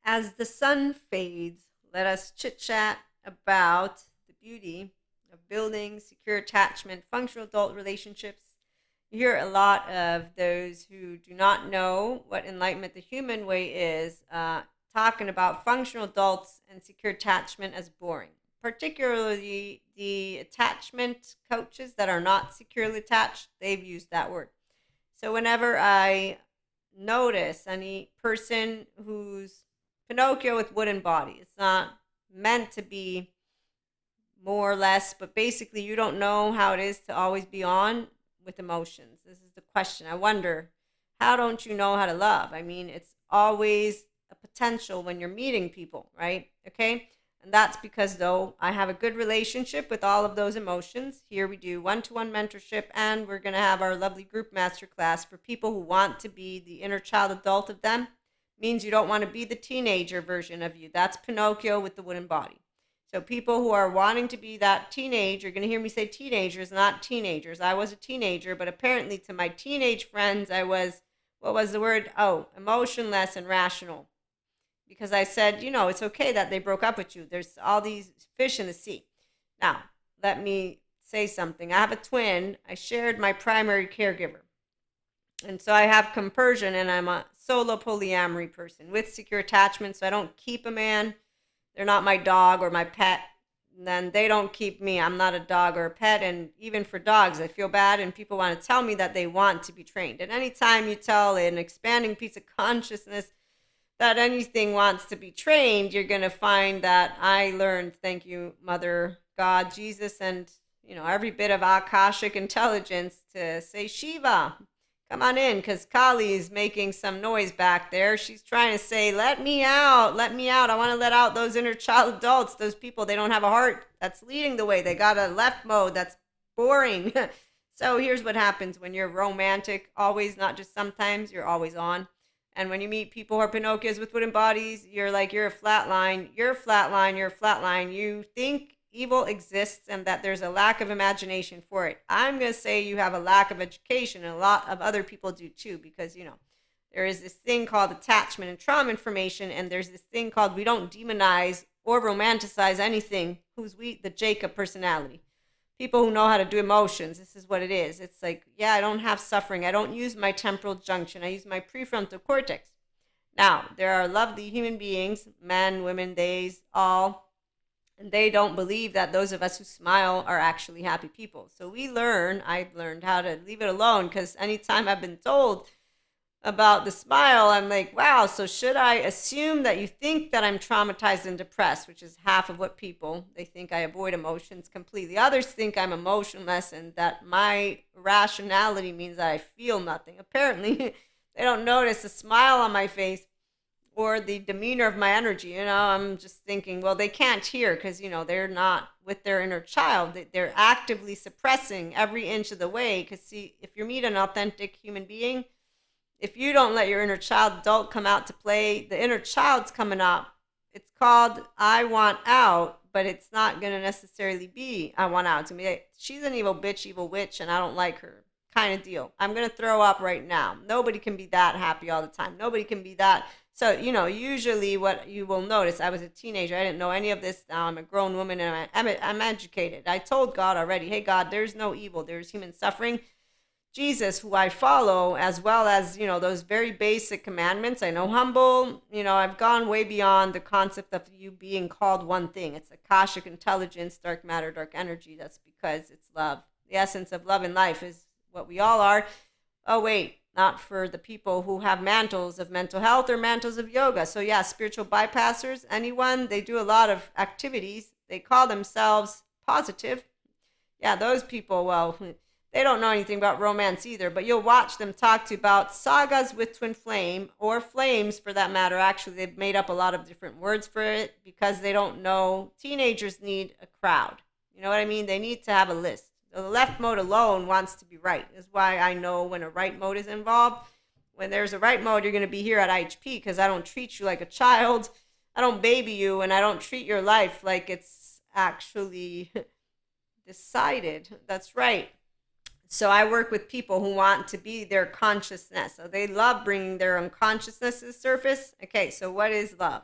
As the sun fades, let us chit chat about the beauty of building secure attachment, functional adult relationships. You hear a lot of those who do not know what enlightenment the human way is, talking about functional adults and secure attachment as boring, particularly the attachment coaches that are not securely attached. They've used that word. So whenever I notice any person who's Pinocchio with wooden body, it's not meant to be more or less, but basically you don't know how it is to always be on with emotions. This is the question. I wonder, how don't you know how to love? I mean, it's always a potential when you're meeting people, right? Okay? And that's because, though, I have a good relationship with all of those emotions. Here we do one-to-one mentorship, and we're going to have our lovely group masterclass for people who want to be the inner child adult of them. Means you don't want to be the teenager version of you. That's Pinocchio with the wooden body. So people who are wanting to be that teenage, you're going to hear me say teenagers, not teenagers. I was a teenager, but apparently to my teenage friends, I was, what was the word? Oh, emotionless and rational. Because I said, it's okay that they broke up with you. There's all these fish in the sea. Now, let me say something. I have a twin. I shared my primary caregiver. And so I have compersion, and I'm a solo polyamory person with secure attachment. So I don't keep a man. They're not my dog or my pet. And then they don't keep me. I'm not a dog or a pet. And even for dogs, I feel bad. And people want to tell me that they want to be trained. And anytime you tell an expanding piece of consciousness that anything wants to be trained, you're going to find that I learned, thank you, Mother, God, Jesus, and every bit of Akashic intelligence to say, Shiva, come on in, because Kali is making some noise back there. She's trying to say, let me out, let me out. I want to let out those inner child adults, those people, they don't have a heart that's leading the way. They got a left mode that's boring. So here's what happens when you're romantic, always, not just sometimes, you're always on. And when you meet people who are Pinocchios with wooden bodies, you're like, you're a flat line, you're a flat line, you're a flat line. You think evil exists and that there's a lack of imagination for it. I'm going to say you have a lack of education, and a lot of other people do too, because, there is this thing called attachment and trauma information, and there's this thing called we don't demonize or romanticize anything who's the Jacob personality. People who know how to do emotions, this is what it is. It's like, yeah, I don't have suffering. I don't use my temporal junction. I use my prefrontal cortex. Now, there are lovely human beings, men, women, theys, all, and they don't believe that those of us who smile are actually happy people. So I've learned how to leave it alone, because anytime I've been told about the smile, I'm like, wow, so should I assume that you think that I'm traumatized and depressed, which is half of what they think I avoid emotions completely. Others think I'm emotionless and that my rationality means that I feel nothing. Apparently, they don't notice a smile on my face or the demeanor of my energy. I'm just thinking, well, they can't hear because, they're not with their inner child. They're actively suppressing every inch of the way. Because, see, if you meet an authentic human being, if you don't let your inner child adult come out to play, the inner child's coming up. It's called I want out, but it's not going to necessarily be I want out. It's going to be like, she's an evil bitch, evil witch, and I don't like her kind of deal. I'm going to throw up right now. Nobody can be that happy all the time. Nobody can be that. So, usually what you will notice, I was a teenager. I didn't know any of this. Now I'm a grown woman and I'm educated. I told God already, hey, God, there's no evil. There's human suffering. Jesus, who I follow, as well as, those very basic commandments. I know humble, I've gone way beyond the concept of you being called one thing. It's Akashic intelligence, dark matter, dark energy. That's because it's love. The essence of love in life is what we all are. Oh, wait, not for the people who have mantles of mental health or mantles of yoga. So yeah, spiritual bypassers, anyone, they do a lot of activities. They call themselves positive. Yeah, those people, well, they don't know anything about romance either, but you'll watch them talk to you about sagas with twin flame, or flames for that matter. Actually, they've made up a lot of different words for it because they don't know. Teenagers need a crowd. You know what I mean? They need to have a list. The left mode alone wants to be right. That's why I know when a right mode is involved. When there's a right mode, you're going to be here at IHP because I don't treat you like a child. I don't baby you, and I don't treat your life like it's actually decided. That's right. So I work with people who want to be their consciousness. So they love bringing their unconsciousness to the surface. Okay, so what is love?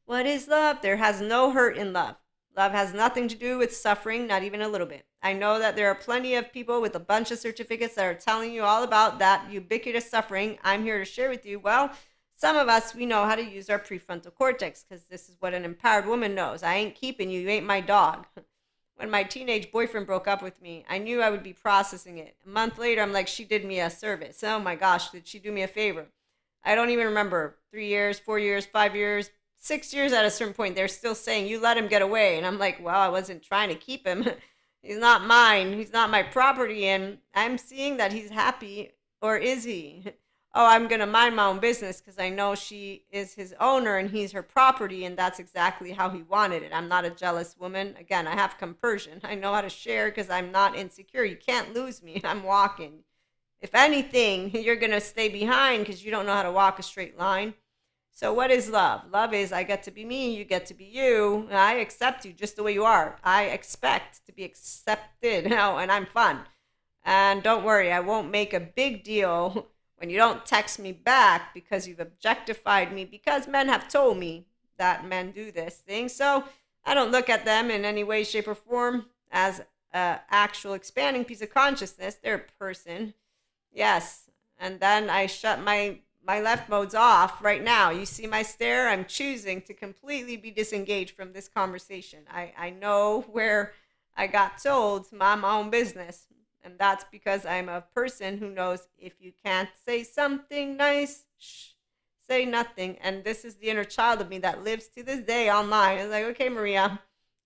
What is love? There has no hurt in love. Love has nothing to do with suffering, not even a little bit. I know that there are plenty of people with a bunch of certificates that are telling you all about that ubiquitous suffering. I'm here to share with you, well, some of us, we know how to use our prefrontal cortex because this is what an empowered woman knows. I ain't keeping you. You ain't my dog. When my teenage boyfriend broke up with me, I knew I would be processing it. A month later, I'm like, she did me a service. Oh my gosh, did she do me a favor? I don't even remember. 3 years, 4 years, 5 years, 6 years at a certain point, they're still saying, you let him get away. And I'm like, well, I wasn't trying to keep him. He's not mine. He's not my property. And I'm seeing that he's happy. Or is he? Oh, I'm going to mind my own business because I know she is his owner and he's her property. And that's exactly how he wanted it. I'm not a jealous woman. Again, I have compersion. I know how to share because I'm not insecure. You can't lose me. I'm walking. If anything, you're going to stay behind because you don't know how to walk a straight line. So, what is love? Love is I get to be me, you get to be you. And I accept you just the way you are. I expect to be accepted, and I'm fun. And don't worry, I won't make a big deal when you don't text me back because you've objectified me, because men have told me that men do this thing. So, I don't look at them in any way, shape, or form as an actual expanding piece of consciousness. They're a person. Yes. And then I shut my left mode's off right now. You see my stare? I'm choosing to completely be disengaged from this conversation. I know where I got told to mind my own business. And that's because I'm a person who knows if you can't say something nice, shh, say nothing. And this is the inner child of me that lives to this day online. It's like, okay, Maria,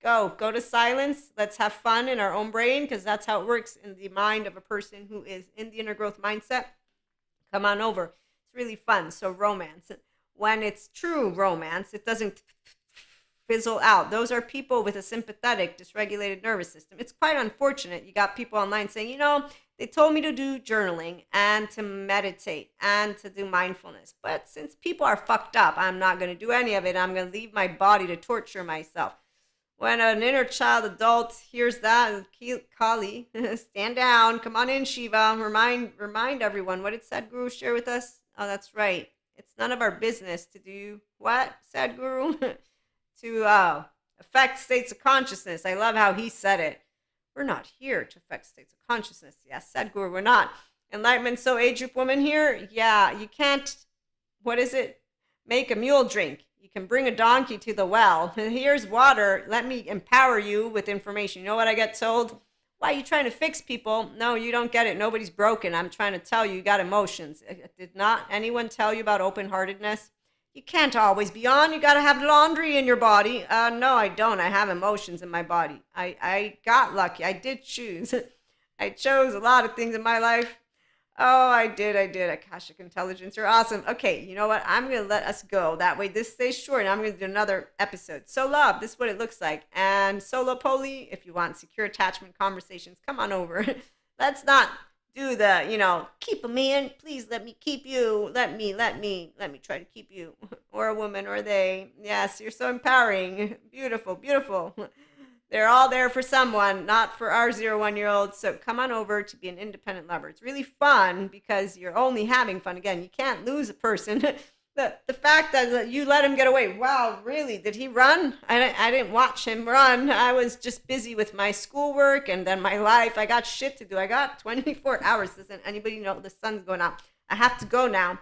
go to silence. Let's have fun in our own brain because that's how it works in the mind of a person who is in the inner growth mindset. Come on over. It's really fun. So romance. When it's true romance, it doesn't fizzle out. Those are people with a sympathetic, dysregulated nervous system. It's quite unfortunate. You got people online saying, they told me to do journaling and to meditate and to do mindfulness. But since people are fucked up, I'm not going to do any of it. I'm going to leave my body to torture myself. When an inner child adult hears that, Kali, stand down, come on in, Shiva, remind everyone. What did Sadhguru share with us? Oh, that's right. It's none of our business to do what, Sadhguru? To affect states of consciousness. I love how he said it. We're not here to affect states of consciousness. Yes, Sadhguru, we're not. Enlightenment, so age group woman here? Yeah, you can't, what is it? Make a mule drink. You can bring a donkey to the well. Here's water. Let me empower you with information. You know what I get told? Why are you trying to fix people? No, you don't get it. Nobody's broken. I'm trying to tell you, you got emotions. Did not anyone tell you about open-heartedness? You can't always be on. You got to have laundry in your body. No, I don't. I have emotions in my body. I got lucky. I did choose. I chose a lot of things in my life. Oh, I did. Akashic intelligence. You're awesome. Okay, you know what? I'm going to let us go. That way this stays short and I'm going to do another episode. So love, this is what it looks like. And solo poly, if you want secure attachment conversations, come on over. Let's not do the, keep a man. Please let me keep you. Let me try to keep you. Or a woman or they. Yes, you're so empowering. Beautiful, beautiful. They're all there for someone, not for our 0-1-year-olds. So come on over to be an independent lover. It's really fun because you're only having fun. Again, you can't lose a person. The fact that you let him get away. Wow, really? Did he run? I didn't watch him run. I was just busy with my schoolwork and then my life. I got shit to do. I got 24 hours. Doesn't anybody know the sun's going out? I have to go now.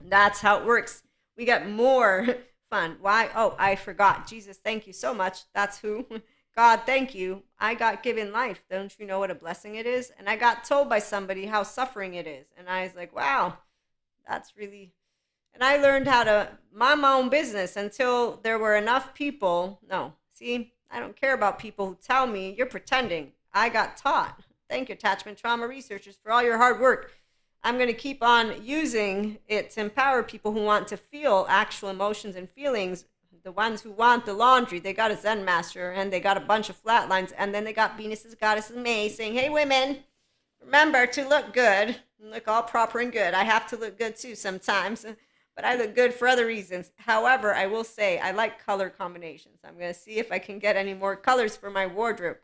That's how it works. We get more fun. Why? Oh, I forgot. Jesus, thank you so much. That's who. God, thank you. I got given life. Don't you know what a blessing it is? And I got told by somebody how suffering it is. And I was like, wow, that's really. And I learned how to mind my own business until there were enough people. No, see, I don't care about people who tell me you're pretending. I got taught. Thank you, attachment trauma researchers, for all your hard work. I'm going to keep on using it to empower people who want to feel actual emotions and feelings. The ones who want the laundry, they got a Zen master and they got a bunch of flatlines, and then they got Venus's goddess of May saying, hey women, remember to look good, look all proper and good. I have to look good too sometimes, but I look good for other reasons. However, I will say I like color combinations. I'm going to see if I can get any more colors for my wardrobe.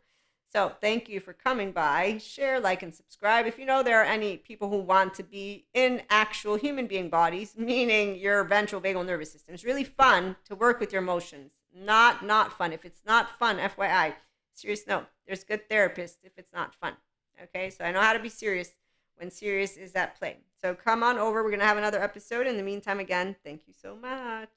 So thank you for coming by. Share, like, and subscribe. If you know there are any people who want to be in actual human being bodies, meaning your ventral vagal nervous system, it's really fun to work with your emotions. Not fun. If it's not fun, FYI, serious note. There's good therapists if it's not fun. Okay, so I know how to be serious when serious is at play. So come on over. We're gonna have another episode. In the meantime, again, thank you so much.